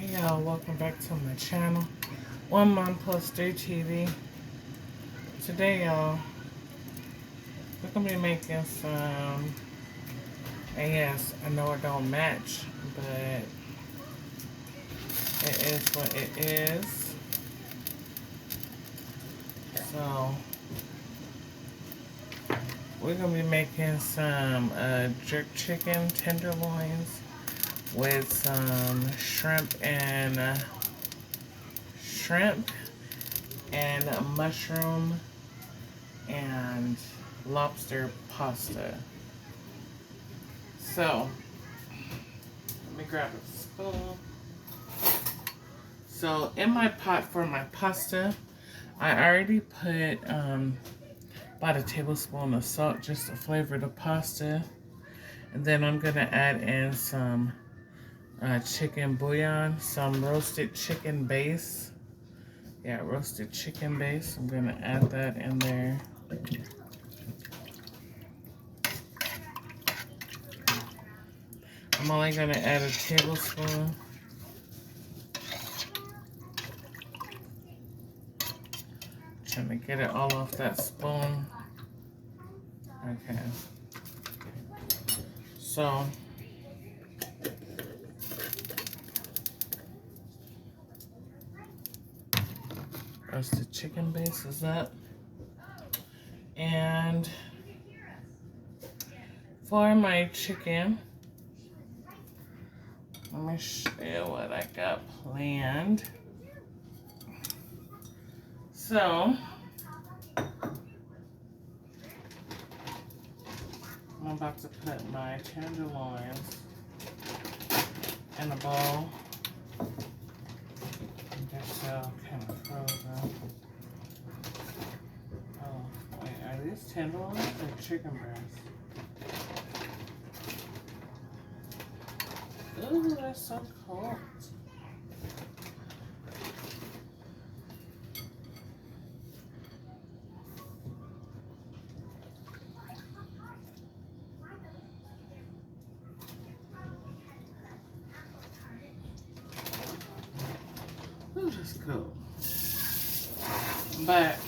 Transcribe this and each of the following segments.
Hey y'all, welcome back to my channel. One Mom Plus 3 TV. Today y'all, we're gonna be making some, and yes, I know it don't match, but it is what it is. So, we're gonna be making some jerk chicken tenderloins with some shrimp and mushroom and lobster pasta. So, let me grab a spoon. So, in my pot for my pasta, I already put about a tablespoon of salt just to flavor the pasta. And then I'm going to add in some chicken bouillon, some roasted chicken base. Yeah, roasted chicken base. I'm going to add that in there. I'm only going to add a tablespoon. Trying to get it all off that spoon. Okay. So, roasted chicken base is up. And for my chicken, let me show you what I got planned. So, I'm about to put my tenderloins in a bowl. They're still kind of frozen. Oh, wait, are these tenderloins or chicken breasts? Ooh, they're so cold. Ooh, that's cool. But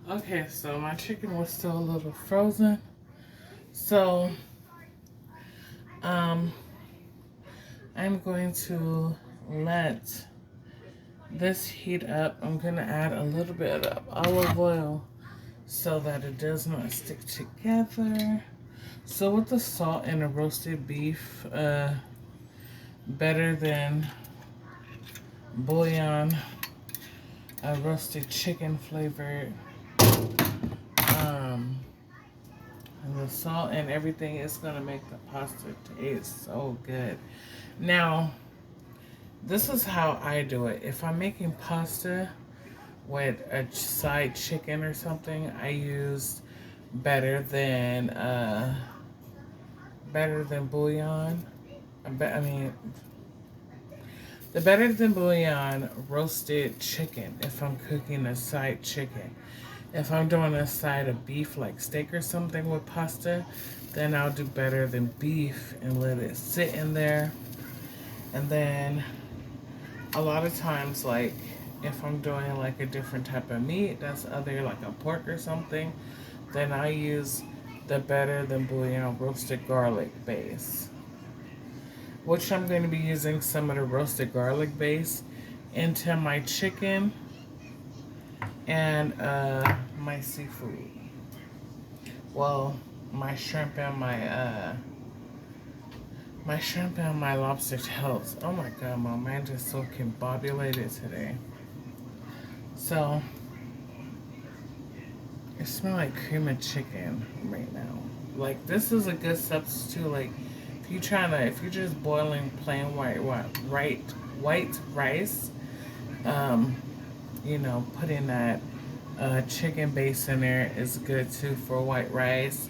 okay, so my chicken was still a little frozen. So, I'm going to let this heat up. I'm going to add a little bit of olive oil so that it does not stick together. So with the salt and the roasted beef, better than bouillon, roasted chicken flavored. And the salt and everything is going to make the pasta taste so good. Now, this is how I do it. If I'm making pasta with a side chicken or something, I use better than bouillon. I mean, the better than bouillon roasted chicken if I'm cooking a side chicken. If I'm doing a side of beef like steak or something with pasta, then I'll do better than beef and let it sit in there. And then a lot of times, like if I'm doing like a different type of meat that's other like a pork or something, then I use the better than bouillon roasted garlic base, which I'm going to be using some of the roasted garlic base into my chicken and my seafood. Well, my shrimp and my lobster tails. Oh my god, my mind is so combobulated today. So It smells like cream of chicken right now. Like this is a good substitute. Like if you're just boiling plain white rice, um, putting that chicken base in there is good too for white rice,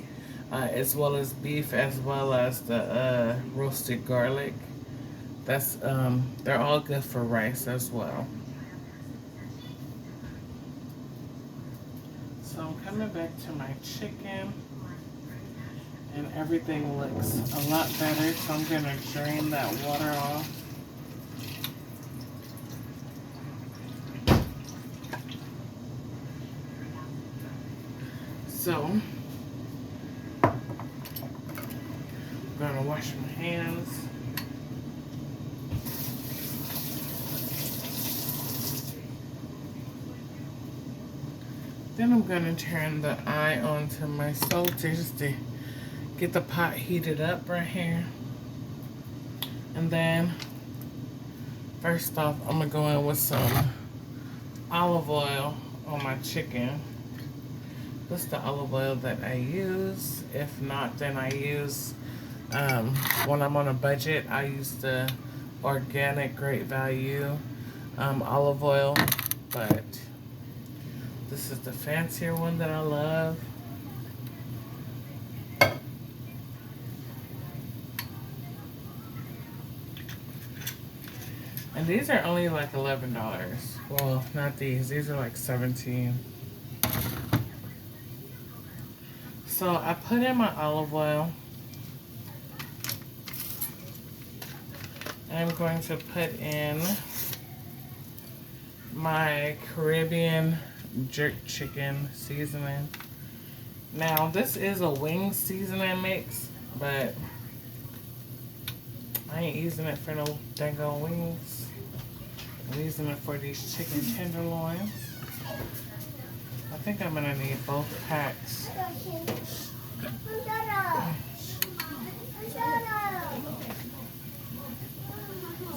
as well as beef, as well as the roasted garlic. They're all good for rice as well. So I'm coming back to my chicken, and everything looks a lot better. So I'm gonna drain that water off. So I'm gonna wash my hands. Then I'm gonna turn the eye on to my stove just to get the pot heated up right here. And then first off, I'm gonna go in with some olive oil on my chicken. This is the olive oil that I use. If not, then I use, when I'm on a budget, I use the organic Great Value olive oil. But this is the fancier one that I love. And these are only like $11. Well, not these. These are like $17. So I put in my olive oil. I'm going to put in my Caribbean jerk chicken seasoning. Now, this is a wing seasoning mix, but I ain't using it for no dang on wings. I'm using it for these chicken tenderloins. I think I'm gonna need both packs.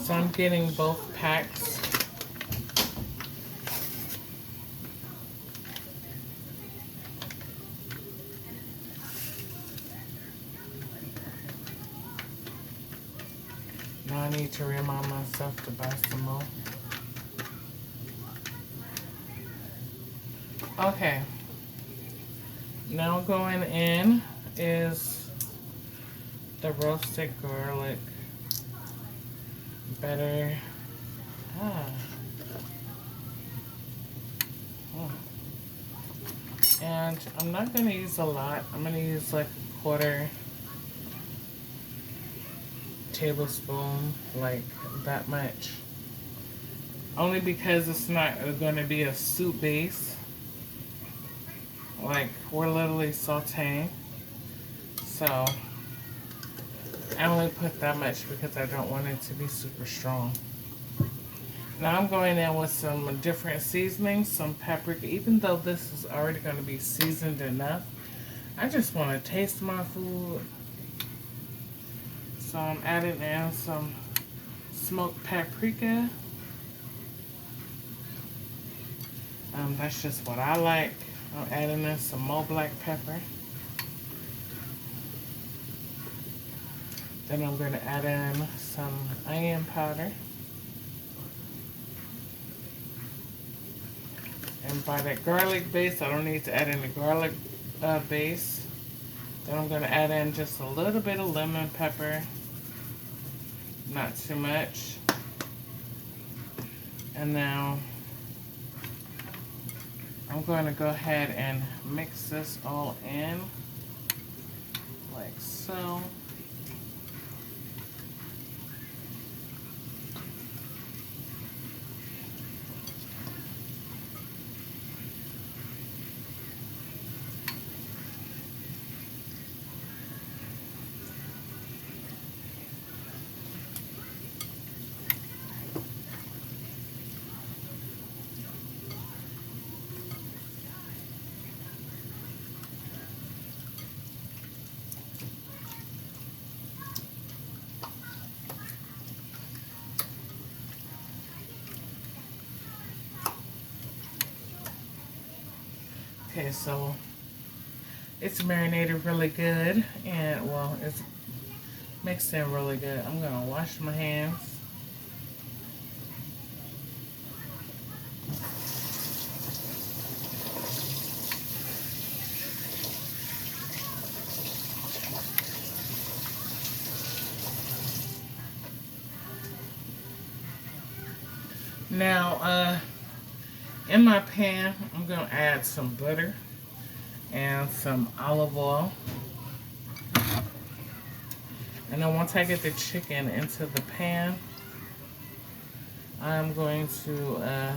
So I'm getting both packs. Now I need to remind myself to buy some more. Okay. Now going in is the roasted garlic butter. And I'm not going to use a lot. I'm going to use like a quarter tablespoon, like that much. Only because it's not going to be a soup base. Like, we're literally sauteing. So, I only put that much because I don't want it to be super strong. Now I'm going in with some different seasonings, some paprika. Even though this is already going to be seasoned enough, I just want to taste my food. So I'm adding in some smoked paprika. That's just what I like. I'm adding in some more black pepper. Then I'm going to add in some onion powder. And by that garlic base, I don't need to add any garlic base. Then I'm going to add in just a little bit of lemon pepper. Not too much. And now I'm going to go ahead and mix this all in like so. Okay, so It's marinated really good, and well, it's mixed in really good. I'm gonna wash my hands. Now, in my pan, I'm gonna add some butter and some olive oil. And then once I get the chicken into the pan, I'm going to,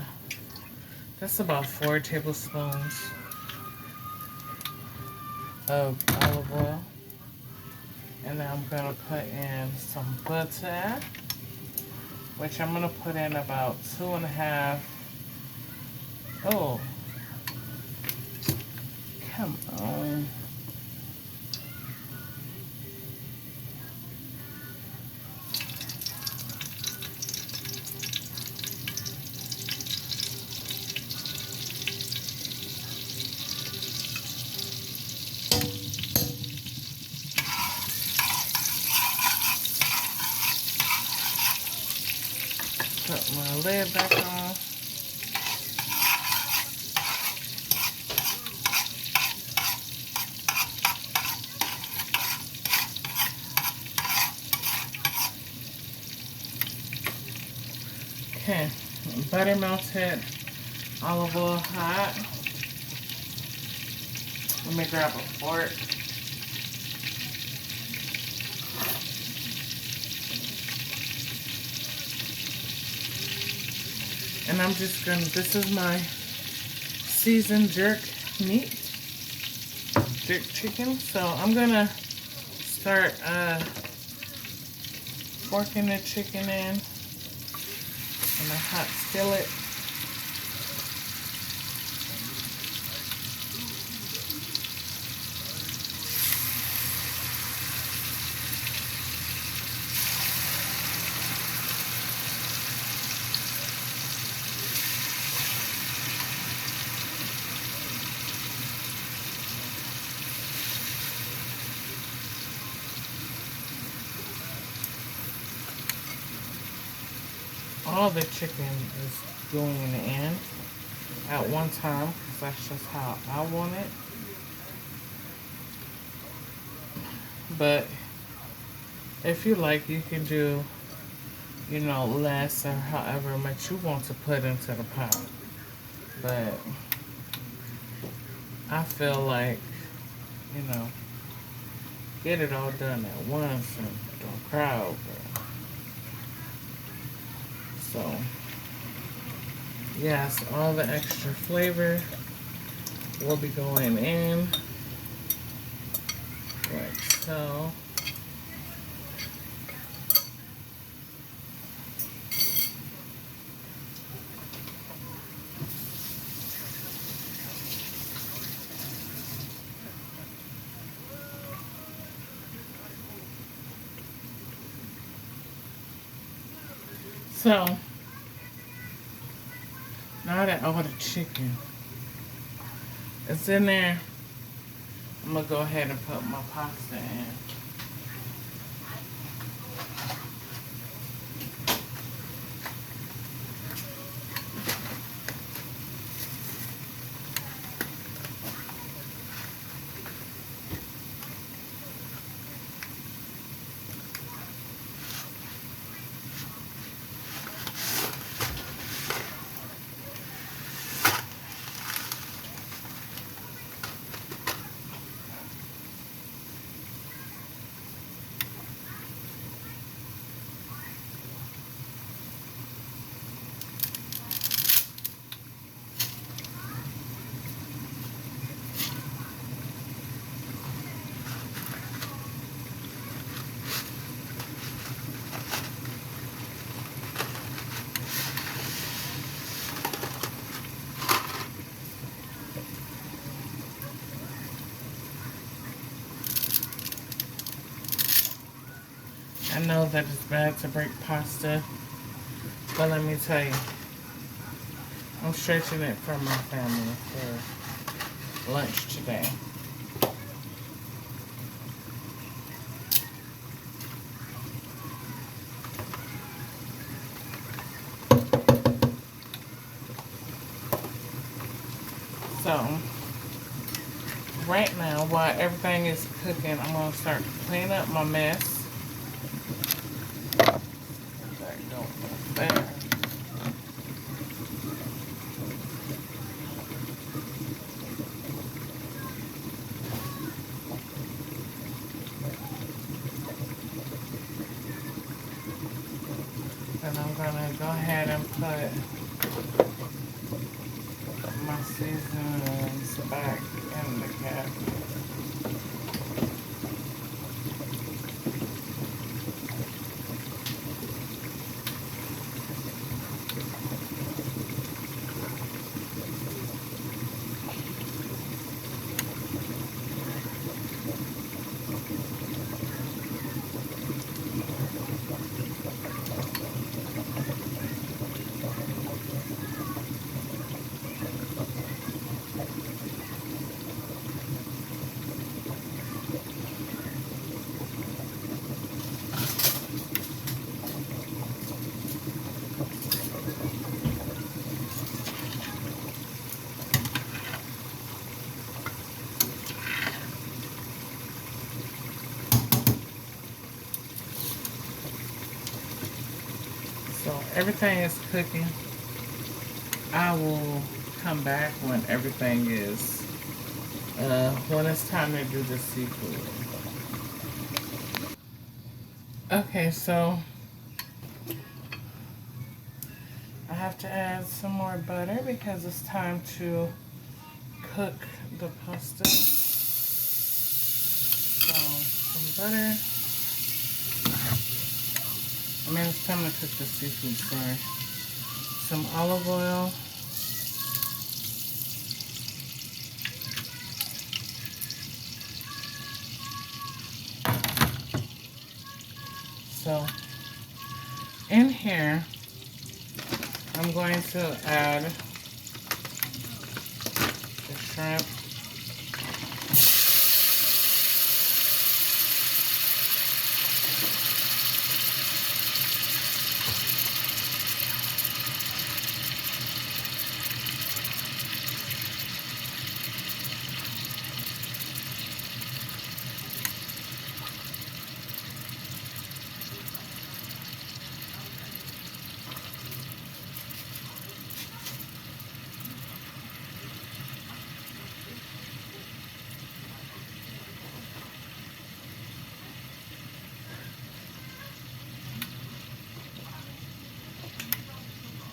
that's about 4 tablespoons of olive oil. And then I'm going to put in some butter, which I'm going to put in about 2.5. Oh, come on. Put my lid back on. Okay, butter melted, olive oil hot. Let me grab a fork. And I'm just gonna, this is my seasoned jerk meat, jerk chicken. So I'm gonna start forking the chicken in a hot skillet. All the chicken is going in at one time because that's just how I want it. But if you like, you can do, you know, less or however much you want to put into the pot. But I feel like, you know, get it all done at once and don't crowd. So, yes, all the extra flavor will be going in, like so. So, now that all the chicken is in there, I'm going to go ahead and put my pasta in. I know that it's bad to break pasta, but let me tell you, I'm stretching it for my family for lunch today. So, right now, while everything is cooking, I'm going to start cleaning up my mess. That don't there. And I'm going to go ahead and put my seasonings back in the cabinet. So everything is cooking. I will come back when everything is, when it's time to do the seafood. Okay, so I have to add some more butter because it's time to cook the pasta. So some butter. I mean, it's time to cook the seafood, sorry. Some olive oil. So, in here, I'm going to add the shrimp.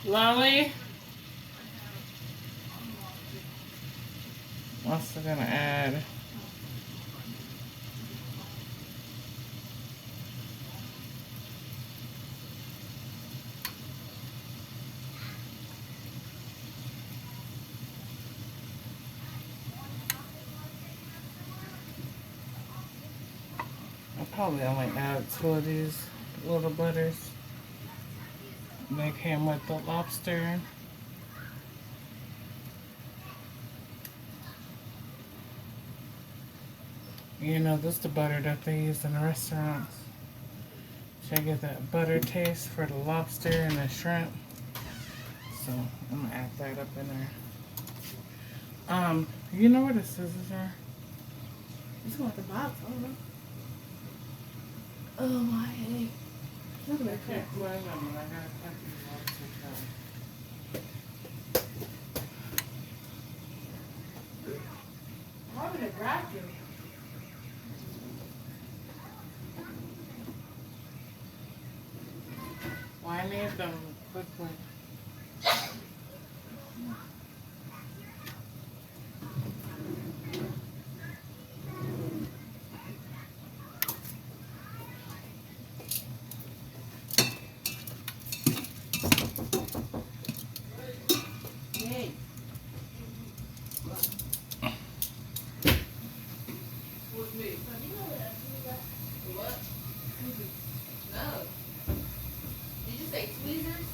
Lolly. Also gonna add I'll probably only add 2 of these little butters. They came with the lobster. You know, this is the butter that they use in the restaurants. Should I get that butter taste for the lobster and the shrimp? So I'm gonna add that up in there. You know where the scissors are? It's going at the box. I don't know. Oh my headache. Look at that crap. Well, I gotta cut these lobster Why would it grab you? Well, I need them quickly. Hey. What's me? What? No. Did you say tweezers?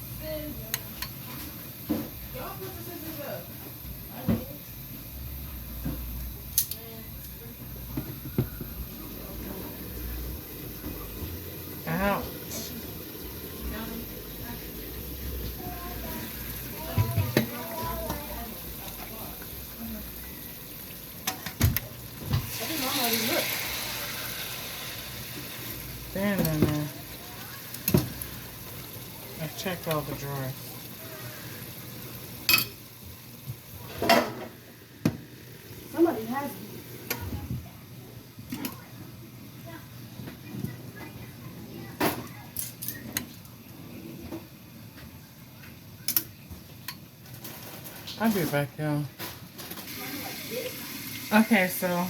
Y'all put the scissors up. I did. Ouch. already looked. They're in there. I checked all the drawers. Somebody has it. I'll be back, y'all. Okay, so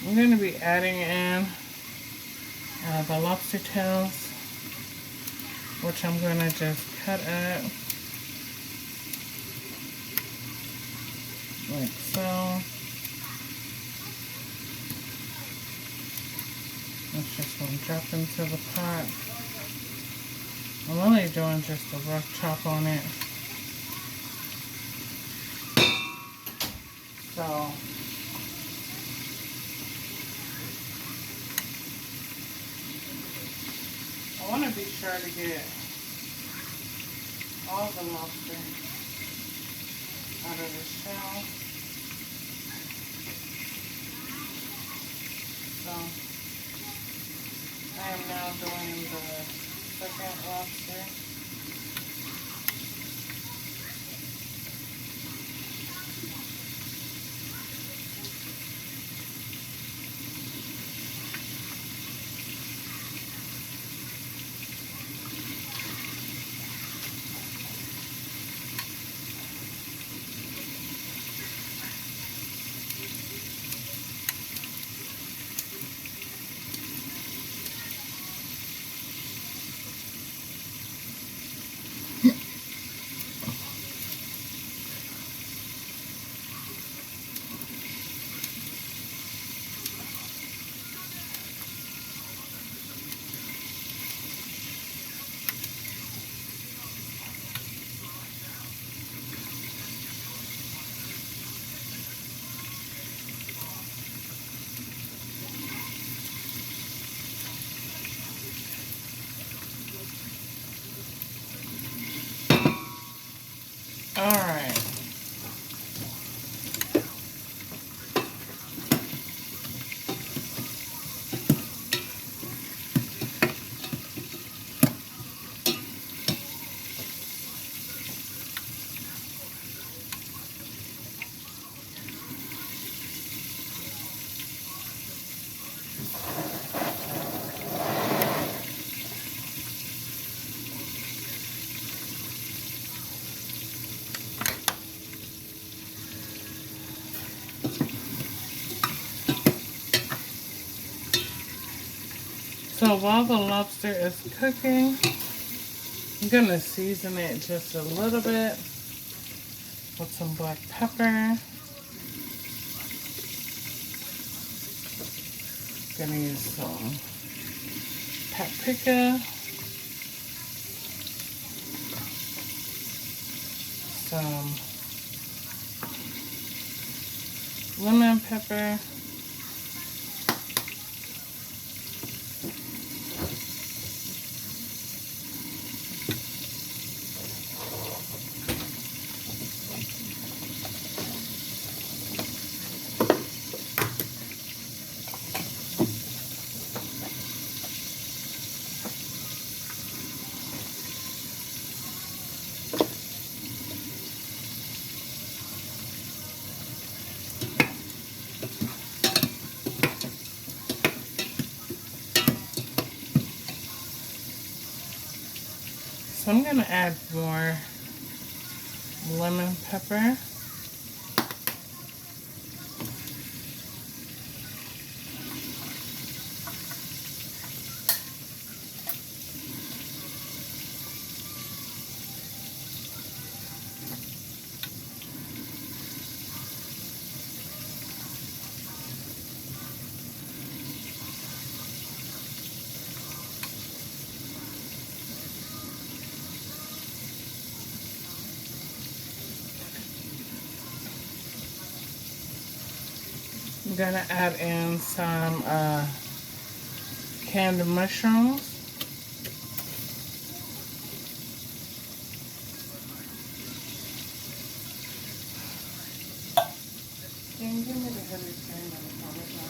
I'm going to be adding in the lobster tails, which I'm going to just cut up like so. That's just going to drop into the pot. I'm only doing just a rough chop on it. So I want to be sure to get all the lobster out of the shell. So I am now doing the second lobster. All right. So while the lobster is cooking, I'm going to season it just a little bit with some black pepper. Gonna use some paprika, some lemon pepper, so I'm gonna add more lemon pepper. I'm gonna add in some canned mushrooms. Can you give me the heavy cream and the Parmesan.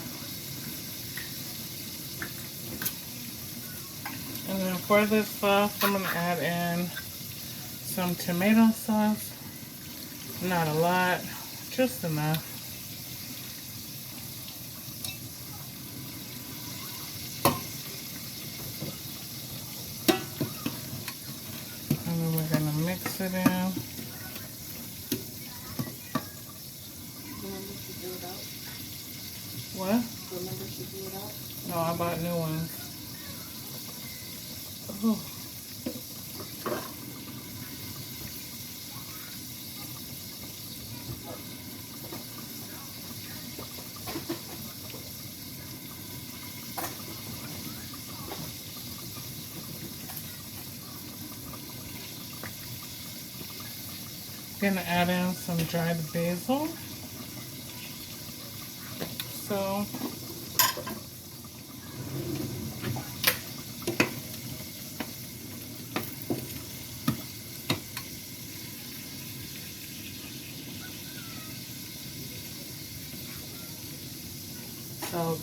And then for this sauce, I'm going to add in some tomato sauce. Not a lot, just enough. And then we're going to mix it in. Remember she threw it out? What? Remember she threw it out? No, I bought new ones. Oh. Gonna add in some dried basil. So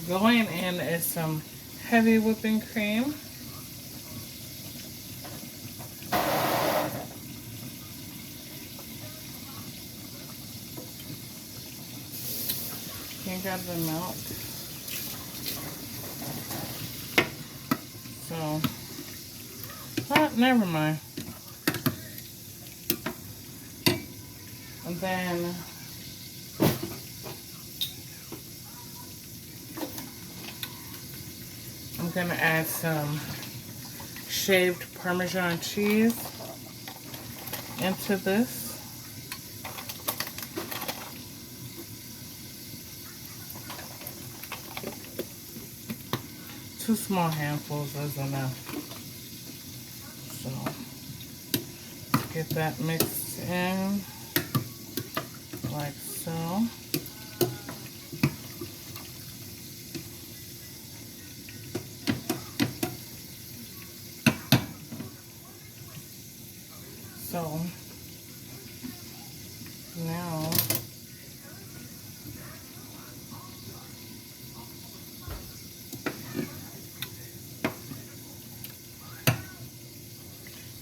going in is some heavy whipping cream. You got the milk. So, never mind. And then I'm gonna add some shaved Parmesan cheese into this. 2 small handfuls is enough. So, get that mixed in like so. So, now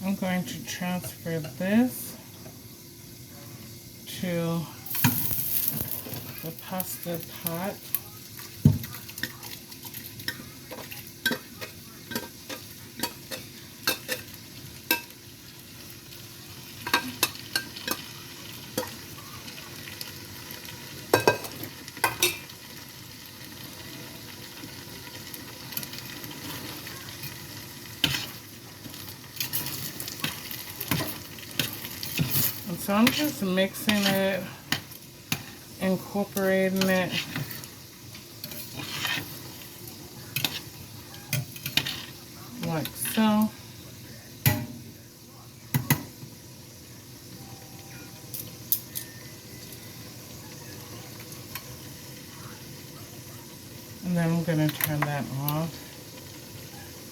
I'm going to transfer this to the pasta pot. And so I'm just mixing it, incorporating it like so. And then I'm going to turn that off.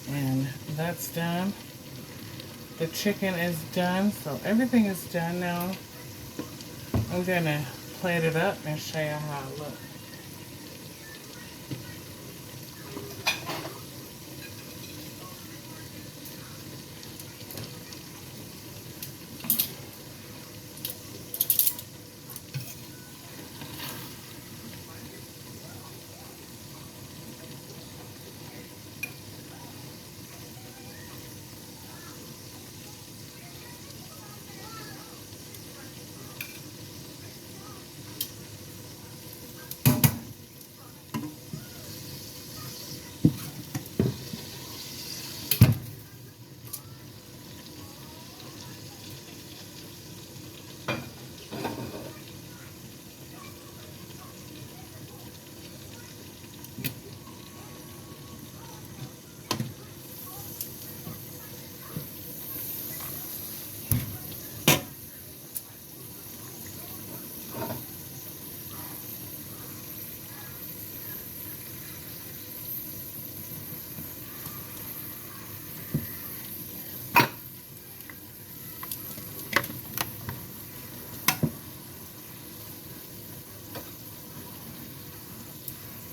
And that's done. The chicken is done, so everything is done now. I'm going to plate it up and show you how it looks.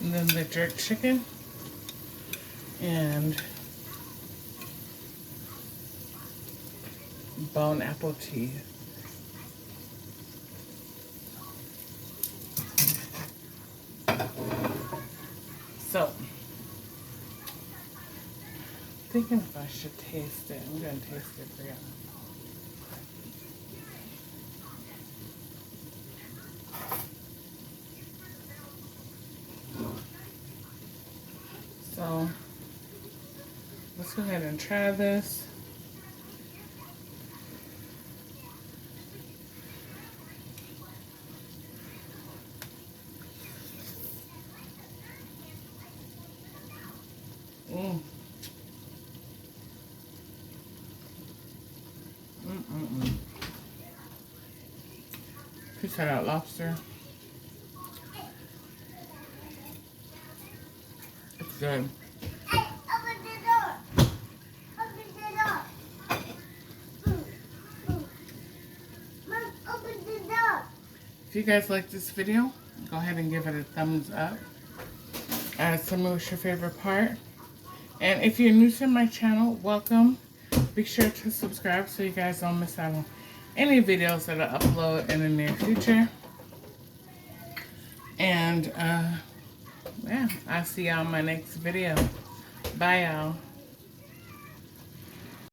And then the jerk chicken. And bone apple tea. So, thinking if I should taste it. I'm going to taste it for you. So, let's go ahead and try this. Piece of that lobster. It's good. Hey, open the door. Open the door. Mom, open the door. If you guys like this video, go ahead and give it a thumbs up. Tell me what's your favorite part. And if you're new to my channel, welcome. Be sure to subscribe so you guys don't miss out on any videos that I upload in the near future. And yeah, I'll see y'all in my next video. Bye, y'all.